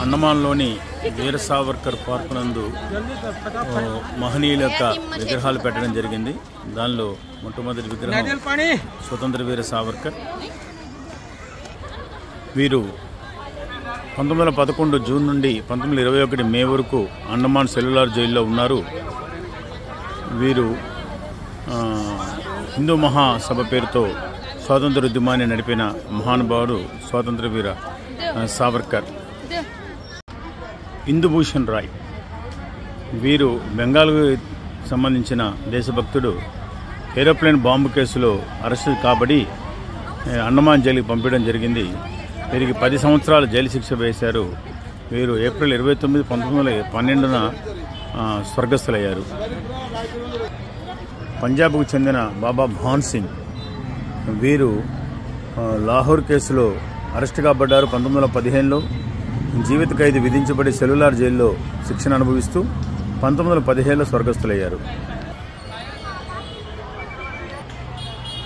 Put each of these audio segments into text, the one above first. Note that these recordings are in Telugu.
అండమాన్లోని వీర సావర్కర్ పార్క్ నందు మహనీయుల యొక్క విగ్రహాలు పెట్టడం జరిగింది. దానిలో మొట్టమొదటి విగ్రహం స్వతంత్ర వీర సావర్కర్. వీరు 1911 జూన్ నుండి 1921 మే వరకు అండమాన్ సెల్యులార్ జైల్లో ఉన్నారు. వీరు హిందూ మహాసభ పేరుతో స్వాతంత్ర ఉద్యమాన్ని నడిపిన మహానుభావుడు స్వాతంత్ర వీర సావర్కర్. ఇందుభూషణ్ రాయ్ వీరు బెంగాల్కు సంబంధించిన దేశభక్తుడు. ఏరోప్లేన్ బాంబు కేసులో అరెస్టు కాబడి అండమాన్ జైలుకి పంపించడం జరిగింది. వీరికి 10 సంవత్సరాల జైలు శిక్ష వేశారు. వీరు ఏప్రిల్ 29, 1912న స్వర్గస్థులయ్యారు. పంజాబ్కు చెందిన బాబా భాన్ సింగ్ వీరు లాహోర్ కేసులో అరెస్టు కాబడ్డారు. 1915లో జీవిత ఖైదు విధించబడి సెల్యులార్ జైల్లో శిక్షణ అనుభవిస్తూ 1917లో స్వర్గస్థులయ్యారు.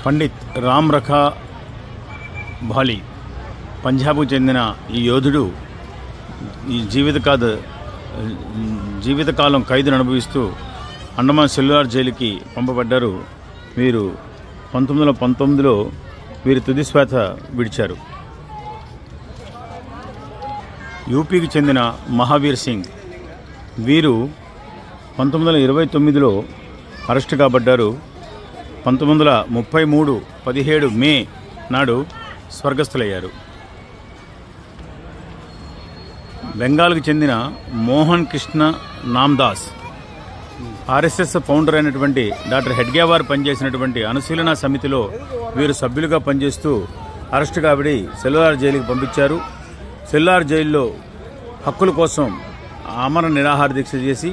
పండిత్ రామ్ రఖా భాలి పంజాబ్కు చెందిన ఈ యోధుడు ఈ జీవితకాలం ఖైదును అనుభవిస్తూ అండమాన్ సెల్యులార్ జైలుకి పంపబడ్డారు. వీరు 1919లో వీరి తుది శ్వాస విడిచారు. యూపీకి చెందిన మహావీర్ సింగ్ వీరు 1929లో అరెస్టు కాబడ్డారు. 1933 17 మే నాడు స్వర్గస్థులయ్యారు. బెంగాల్కు చెందిన మోహన్ కృష్ణ నామ్దాస్ ఆర్ఎస్ఎస్ ఫౌండర్ అయినటువంటి డాక్టర్ హెడ్గేవార్ పనిచేసినటువంటి అనుశీలన సమితిలో వీరు సభ్యులుగా పనిచేస్తూ అరెస్టు కాబడి సెల్యులార్ జైలుకి పంపించారు. సెల్యులార్ జైల్లో హక్కుల కోసం ఆమరణ నిరాహార దీక్ష చేసి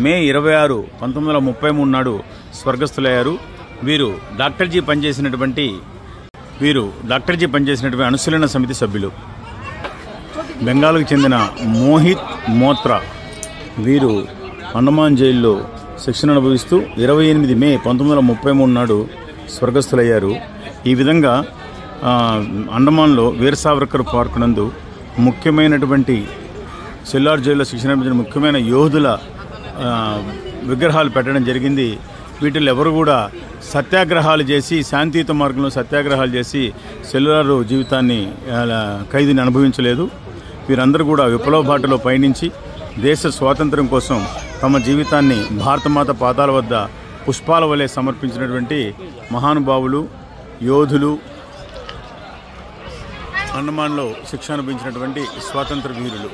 మే 26, 1933 నాడు స్వర్గస్థులయ్యారు. వీరు డాక్టర్జీ పనిచేసినటువంటి అనుశీలన సమితి సభ్యులు. బెంగాల్కు చెందిన మోహిత్ మోత్రా వీరు అండమాన్ జైల్లో శిక్షణ అనుభవిస్తూ 28 మే 1933 నాడు స్వర్గస్థులయ్యారు. ఈ విధంగా అండమాన్లో వీర సావర్కర్ పార్క్ నందు ముఖ్యమైనటువంటి సెల్యులార్ జైల్లో శిక్షణ అనుభవించిన ముఖ్యమైన యోధుల విగ్రహాలు పెట్టడం జరిగింది. వీటిలో ఎవరు కూడా సత్యాగ్రహాలు చేసి శాంతియుత మార్గంలో సత్యాగ్రహాలు చేసి సెల్యులార్ జీవితాన్ని ఖైదుని అనుభవించలేదు. వీరందరూ కూడా విప్లవ బాటలో పయనించి దేశ స్వాతంత్ర్యం కోసం తమ జీవితాన్ని భారతమాత పాదాల వద్ద పుష్పాల వలె సమర్పించినటువంటి మహానుభావులు, యోధులు, అండమాన్లో శిక్షణ అనుభవించినటువంటి స్వాతంత్ర వీరులు.